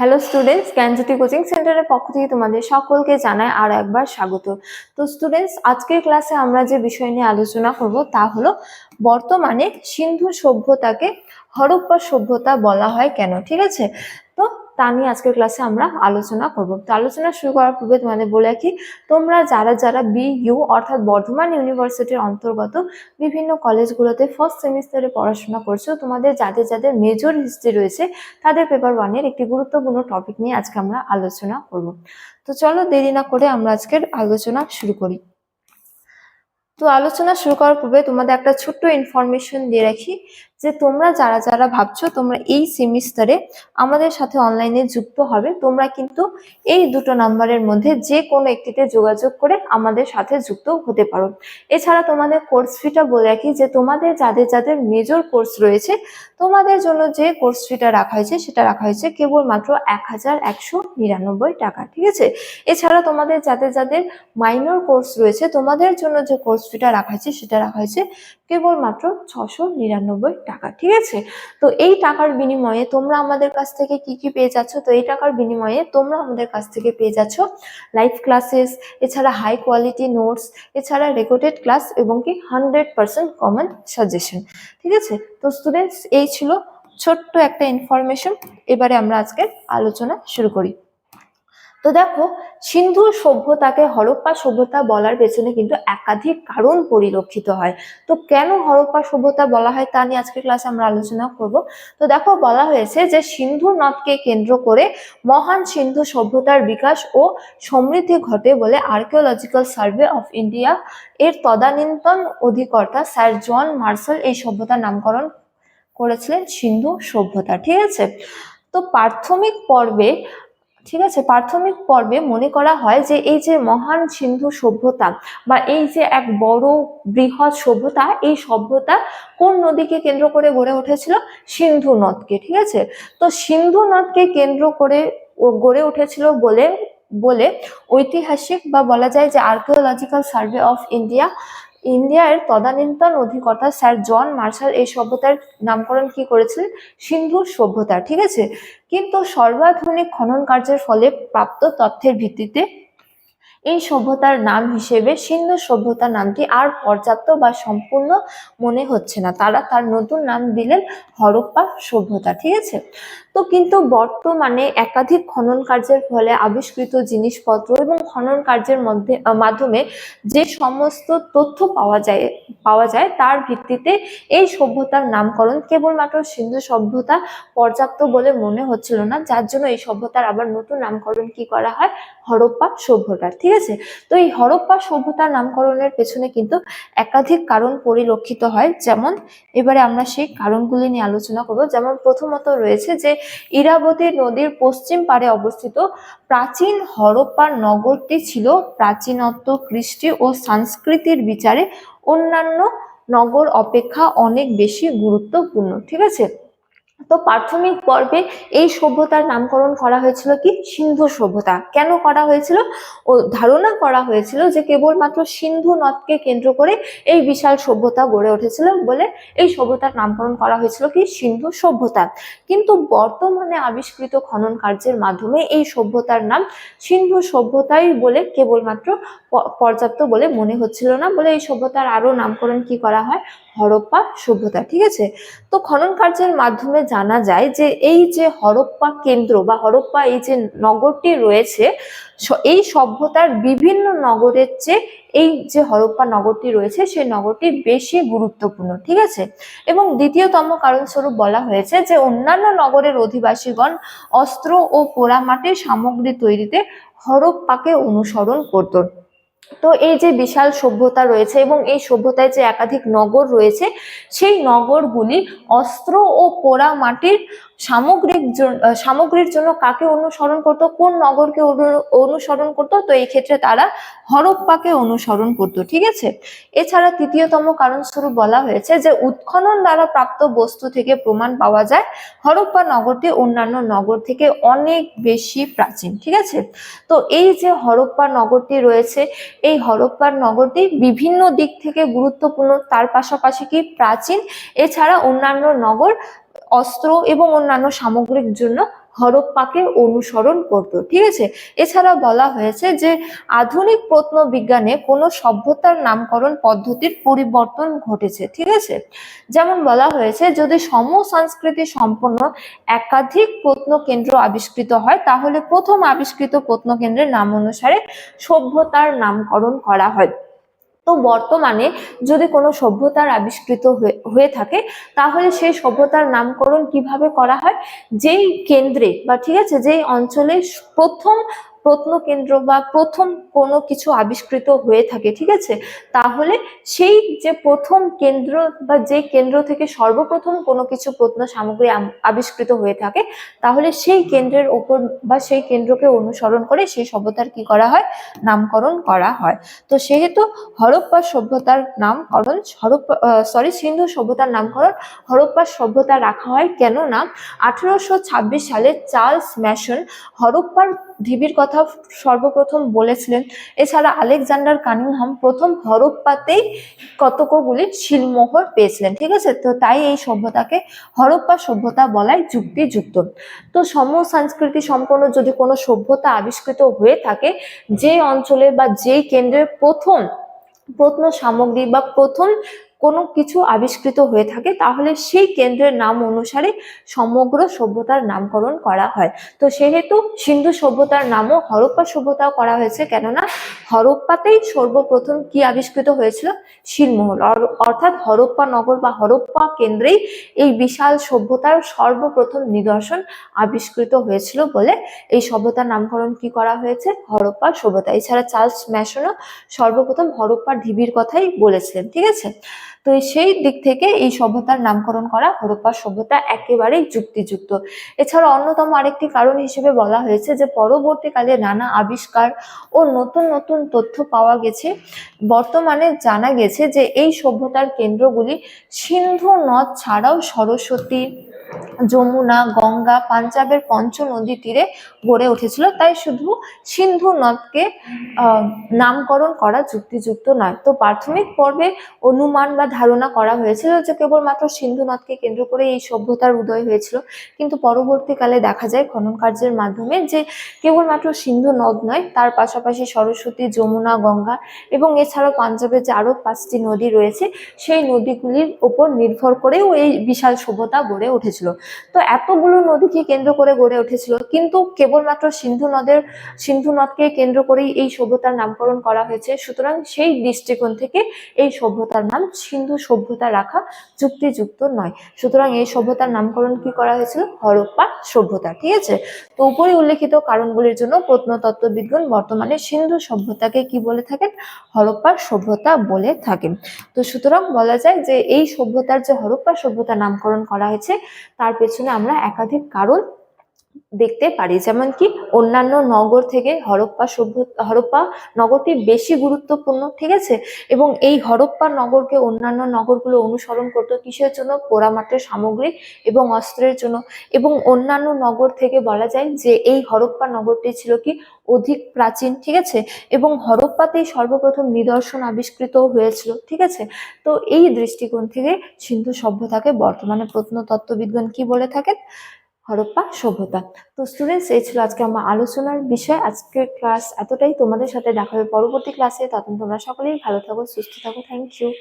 Hello students, জ্ঞানজ্যোতি coaching সেন্টারের পক্ষ থেকে তোমাদের সকলকে জানাই আর একবার স্বাগত। তো স্টুডেন্টস, আজকের ক্লাসে আমরা যে বিষয় নিয়ে আলোচনা করব তা হলো বর্তমানে সিন্ধু সভ্যতাকে হরপ্পা সভ্যতা বলা হয় কেন। ঠিক আছে, তো তা নিয়ে আজকের ক্লাসে আমরা আলোচনা করব। তো আলোচনা শুরু করার পূর্বে তোমাদের বলে রাখি, তোমরা যারা যারা BU অর্থাৎ বর্ধমান ইউনিভার্সিটির অন্তর্গত বিভিন্ন কলেজগুলোতে ফার্স্ট সেমিস্টারে পড়াশোনা করছো, তোমাদের যাদের যাদের মেজর হিস্ট্রি রয়েছে তাদের পেপার ওয়ানের একটি গুরুত্বপূর্ণ টপিক নিয়ে আজকে আমরা আলোচনা করব। তো চলো দেরি না করে আমরা আজকের আলোচনা শুরু করি। তো আলোচনা শুরু করার পূর্বে তোমাদের একটা ছোট্ট ইনফরমেশন দিয়ে রাখি যে তোমরা যারা যারা ভাবছো তোমরা এই সেমিস্টারে আমাদের সাথে অনলাইনে যুক্ত হবে, তোমরা কিন্তু এই দুটো নাম্বারের মধ্যে যে কোনো একটিতে যোগাযোগ করে আমাদের সাথে যুক্ত হতে পারো। এছাড়া তোমাদের কোর্স ফিটা বলে রাখি যে তোমাদের যাদের যাদের মেজর কোর্স রয়েছে তোমাদের জন্য যে কোর্স ফিটা রাখা হয়েছে সেটা রাখা হয়েছে কেবলমাত্র 1199 টাকা। ঠিক আছে, এছাড়া তোমাদের যাদের যাদের মাইনর কোর্স রয়েছে তোমাদের জন্য যে কোর্স ফিটা রাখা হয়েছে সেটা রাখা হয়েছে কেবলমাত্র 699 টাকা। ঠিক আছে, তো এই টাকার বিনিময়ে তোমরা আমাদের কাছ থেকে কি কি পেয়ে যাচ্ছ? তো এই টাকার বিনিময়ে তোমরা আমাদের কাছ থেকে পেয়ে যাচ্ছ লাইভ ক্লাসেস, এছাড়া হাই কোয়ালিটি নোটস, এছাড়া রেকর্ডেড ক্লাস এবং কি 100% কমন সাজেশন। ঠিক আছে, তো স্টুডেন্টস এই ছিল ছোট্ট একটা ইনফরমেশন। এবারে আমরা আজকে আলোচনা শুরু করি। তো দেখো, সিন্ধু সভ্যতাকে হরপ্পা সভ্যতা বলার পেছনে কিন্তু একাধিক কারণ পরিলক্ষিত হয়। তো কেন হরপ্পা সভ্যতা বলা হয় তা নিয়ে আজকের ক্লাসে আমরা আলোচনা করব। তো দেখো, বলা হয়েছে যে সিন্ধু নদকে কেন্দ্র করে মহান সিন্ধু সভ্যতার বিকাশ ও সমৃদ্ধি ঘটে বলে আর্কিওলজিক্যাল সার্ভে অফ ইন্ডিয়া এর তদানীন্তন অধিকর্তা স্যার জন মার্শাল এই সভ্যতার নামকরণ করেছিলেন সিন্ধু সভ্যতা। ঠিক আছে, তো প্রাথমিক পর্বে মনে করা হয় যে এই যে মহান সিন্ধু সভ্যতা বা এই যে এক বড় বৃহৎ সভ্যতা, এই সভ্যতা কোন নদীকে কেন্দ্র করে গড়ে উঠেছিল? সিন্ধু নদকে। ঠিক আছে, তো সিন্ধু নদকে কেন্দ্র করে গড়ে উঠেছিল বলে বলে ঐতিহাসিক বা বলা যায় যে আর্কিওলজিক্যাল সার্ভে অফ ইন্ডিয়ার তদানীন্তন অধিকর্তা স্যার জন মার্শাল এই সভ্যতার নামকরণ কি করেছিলেন? সিন্ধু সভ্যতা। ঠিক আছে, কিন্তু সর্বাধুনিক খনন কার্যের ফলে প্রাপ্ত তথ্যের ভিত্তিতে এই সভ্যতার নাম হিসেবে সিন্ধু সভ্যতা নামটি আর পর্যাপ্ত বা সম্পূর্ণ মনে হচ্ছে না। তারা তার নতুন নাম দিলেন হরপ্পা সভ্যতা। ঠিক আছে, তো কিন্তু বর্তমানে একাধিক খনন কার্যের ফলে আবিষ্কৃত জিনিসপত্র এবং খনন কার্যের মাধ্যমে যে সমস্ত তথ্য পাওয়া যায় তার ভিত্তিতে এই সভ্যতার নামকরণ কেবলমাত্র সিন্ধু সভ্যতা পর্যাপ্ত বলে মনে হচ্ছিল না, যার জন্য এই সভ্যতার আবার নতুন নামকরণ কি করা হয়? হরপ্পা সভ্যতা। ঠিক আছে, তো এই হরপ্পা সভ্যতার নামকরণের পেছনে কিন্তু একাধিক কারণ পরিলক্ষিত হয়। যেমন এবারে আমরা সেই কারণগুলি নিয়ে আলোচনা করব। যেমন প্রথমত রয়েছে যে ইরাবতী নদীর পশ্চিম পাড়ে অবস্থিত প্রাচীন হরপ্পা নগরটি ছিল প্রাচীনত্ব, কৃষ্টি ও সংস্কৃতির বিচারে অন্যান্য নগর অপেক্ষা অনেক বেশি গুরুত্বপূর্ণ। ঠিক আছে, তো প্রাথমিক পর্বে এই সভ্যতার নামকরণ করা হয়েছিল কি? সিন্ধু সভ্যতা। কেন করা হয়েছিল? ও ধারণা করা হয়েছিল যে কেবলমাত্র সিন্ধু নদকে কেন্দ্র করে এই বিশাল সভ্যতা গড়ে উঠেছিল বলে এই সভ্যতার নামকরণ করা হয়েছিল কি? সিন্ধু সভ্যতা। কিন্তু বর্তমানে আবিষ্কৃত খনন কার্যের মাধ্যমে এই সভ্যতার নাম সিন্ধু সভ্যতাই বলে কেবলমাত্র পর্যাপ্ত বলে মনে হচ্ছিল না, বলে এই সভ্যতার আরো নামকরণ কি করা হয়? হরপ্পা সভ্যতা। ঠিক আছে, তো খনন কার্যের মাধ্যমে জানা যায় যে এই যে হরপ্পা কেন্দ্র বা হরপ্পা এই যে নগরটি রয়েছে, এই সভ্যতার বিভিন্ন নগরের চেয়ে এই যে হরপ্পা নগরটি রয়েছে সেই নগরটি বেশি গুরুত্বপূর্ণ। ঠিক আছে, এবং দ্বিতীয়তম কারণস্বরূপ বলা হয়েছে যে অন্যান্য নগরের অধিবাসীগণ অস্ত্র ও পোড়ামাটির সামগ্রী তৈরিতে হরপ্পাকে অনুসরণ করত। তো এই যে বিশাল সভ্যতা রয়েছে এবং এই সভ্যতায় যে একাধিক নগর রয়েছে, সেই নগরগুলি অস্ত্র ও পোড়া মাটির সামগ্রীর জন্য কাকে অনুসরণ করত? কোন নগরকে অনুসরণ করত? তো এই ক্ষেত্রে তারা হরপ্পাকে অনুসরণ করত। ঠিক আছে, এছাড়া তৃতীয়তম কারণস্বরূপ বলা হয়েছে যে উৎখনন দ্বারা প্রাপ্ত বস্তু থেকে প্রমাণ পাওয়া যায় হরপ্পা নগরটি অন্যান্য নগর থেকে অনেক বেশি প্রাচীন। ঠিক আছে, তো এই যে হরপ্পা নগরটি রয়েছে, এই হরপ্পার নগরটি বিভিন্ন দিক থেকে গুরুত্বপূর্ণ, তার পাশাপাশি কি প্রাচীন, এছাড়া অন্যান্য নগর অস্ত্র এবং অন্যান্য সামগ্রিক জন্য হরপ্পাকে অনুসরণ করত। ঠিক আছে, এছাড়া বলা হয়েছে যে আধুনিক প্রত্নবিজ্ঞানে কোনো সভ্যতার নামকরণ পদ্ধতির পরিবর্তন ঘটেছে। ঠিক আছে, যেমন বলা হয়েছে যদি সমসংস্কৃতি সম্পন্ন একাধিক প্রত্নকেন্দ্র আবিষ্কৃত হয় তাহলে প্রথম আবিষ্কৃত প্রত্নকেন্দ্রের নাম অনুসারে সভ্যতার নামকরণ করা হয়। তো বর্তমানে যদি কোনো সভ্যতার আবিষ্কৃত হয়ে থাকে তাহলে সেই সভ্যতার নামকরণ কিভাবে করা হয়, যেই কেন্দ্রে বা ঠিক আছে যেই অঞ্চলে প্রথম প্রত্নকেন্দ্র বা প্রথম কোনো কিছু আবিষ্কৃত হয়ে থাকে, ঠিক আছে, তাহলে সেই যে প্রথম কেন্দ্র বা যে কেন্দ্র থেকে সর্বপ্রথম কোনো কিছু প্রত্ন সামগ্রী আবিষ্কৃত হয়ে থাকে তাহলে সেই কেন্দ্রের ওপর বা সেই কেন্দ্রকে অনুসরণ করে সেই সভ্যতার কি করা হয়, নামকরণ করা হয়। তো সেহেতু হরপ্পা সভ্যতার নামকরণ সিন্ধু সভ্যতার নামকরণ হরপ্পা সভ্যতা রাখা হয়, কেননা 1826 সালে চার্লস ম্যাসন হরপ্পার ঢিবির কথা সর্বপ্রথম বলেছিলেন। এছাড়া আলেকজান্ডার কানিংহাম প্রথম হরপ্পাতেই কতকগুলি শিলমোহর পেয়েছিলেন। ঠিক আছে, তো তাই এই সভ্যতাকে হরপ্পা সভ্যতা বলাই যুক্তিযুক্ত। তো সমসংস্কৃতি সম্পন্ন যদি কোনো সভ্যতা আবিষ্কৃত হয়ে থাকে যে অঞ্চলে বা যেই কেন্দ্রে প্রথম প্রত্ন সামগ্রী বা প্রথম কোনো কিছু আবিষ্কৃত হয়ে থাকে তাহলে সেই কেন্দ্রের নাম অনুসারে সমগ্র সভ্যতার নামকরণ করা হয়। তো সেহেতু সিন্ধু সভ্যতার নামও হরপ্পা সভ্যতাও করা হয়েছে, কেননা হরপ্পাতেই সর্বপ্রথম কি আবিষ্কৃত হয়েছিল, শিলমোহর, অর্থাৎ হরপ্পা নগর বা হরপ্পা কেন্দ্রেই এই বিশাল সভ্যতার সর্বপ্রথম নিদর্শন আবিষ্কৃত হয়েছিল বলে এই সভ্যতার নামকরণ কি করা হয়েছে, হরপ্পা সভ্যতা। এছাড়া চার্লস ম্যাসনও সর্বপ্রথম হরপ্পার ঢিবির কথাই বলেছিলেন। ঠিক আছে, তো সেই দিক থেকে এই সভ্যতার নামকরণ করা হরপ্পা সভ্যতা একেবারেই যুক্তিযুক্ত। এছাড়া অন্যতম আরেকটি কারণ হিসেবে বলা হয়েছে যে পরবর্তীকালে নানা আবিষ্কার ও নতুন নতুন তথ্য পাওয়া গেছে। বর্তমানে জানা গেছে যে এই সভ্যতার কেন্দ্রগুলি সিন্ধু নদ ছাড়াও সরস্বতী, যমুনা, গঙ্গা, পাঞ্জাবের পঞ্চ নদী তীরে গড়ে উঠেছিল। তাই শুধু সিন্ধু নদকে নামকরণ করা যুক্তিযুক্ত নয়। তো প্রাথমিক পর্বে অনুমান বা ধারণা করা হয়েছিল যে কেবলমাত্র সিন্ধু নদকে কেন্দ্র করে এই সভ্যতার উদয় হয়েছিল, কিন্তু পরবর্তীকালে দেখা যায় খনন কার্যের মাধ্যমে যে কেবলমাত্র সিন্ধু নদ নয়, তার পাশাপাশি সরস্বতী, যমুনা, গঙ্গা এবং এছাড়াও পাঞ্জাবের যে আরো 5টি নদী রয়েছে সেই নদীগুলির উপর নির্ভর করেও এই বিশাল সভ্যতা গড়ে উঠেছিল। তো এতগুলো নদীকে কেন্দ্র করে গড়ে উঠেছিল, কিন্তু কেবলমাত্র সিন্ধু নদকে কেন্দ্র করেই এই সভ্যতার নামকরণ করা হয়েছে। সুতরাং সেই দৃষ্টিকোণ থেকে এই সভ্যতার নাম সিন্ধু সভ্যতা রাখা যুক্তিযুক্ত নয়। সুতরাং এই সভ্যতার নামকরণ কি করা হয়েছিল, হরপ্পা সভ্যতা। ঠিক আছে, তো উপরে উল্লেখিত কারণগুলির জন্য প্রত্নতত্ত্ববিদগণ বর্তমানে সিন্ধু সভ্যতাকে কি বলে থাকেন, হরপ্পা সভ্যতা বলে থাকেন। তো সুতরাং বলা যায় যে এই সভ্যতার যে হরপ্পা সভ্যতা নামকরণ করা হয়েছে তার পেছনে আমরা একাধিক কারণ দেখতে পারি, যেমন কি অন্যান্য নগর থেকে হরপ্পা নগরটি বেশি গুরুত্বপূর্ণ। ঠিক আছে, এবং এই হরপ্পা নগরকে অন্যান্য নগরগুলো অনুসরণ করতো কিসের জন্য, পোড়ামাটির সামগ্রী এবং অস্ত্রের জন্য। এবং অন্যান্য নগর থেকে বলা যায় যে এই হরপ্পা নগরটি ছিল কি অধিক প্রাচীন। ঠিক আছে, এবং হরপ্পাতেই সর্বপ্রথম নিদর্শন আবিষ্কৃত হয়েছিল। ঠিক আছে, তো এই দৃষ্টিকোণ থেকে সিন্ধু সভ্যতাকে বর্তমানে প্রত্নতত্ত্ববিদগণ কি বলে থাকেন, হরপ্পা সভ্যতা। তো স্টুডেন্টস, এই ছিল আজকে আমার আলোচনার বিষয়। আজকের ক্লাস এতটাই। তোমাদের সাথে দেখা হবে পরবর্তী ক্লাসে। তখন তোমরা সকলেই ভালো থাকো, সুস্থ থাকো। Thank you.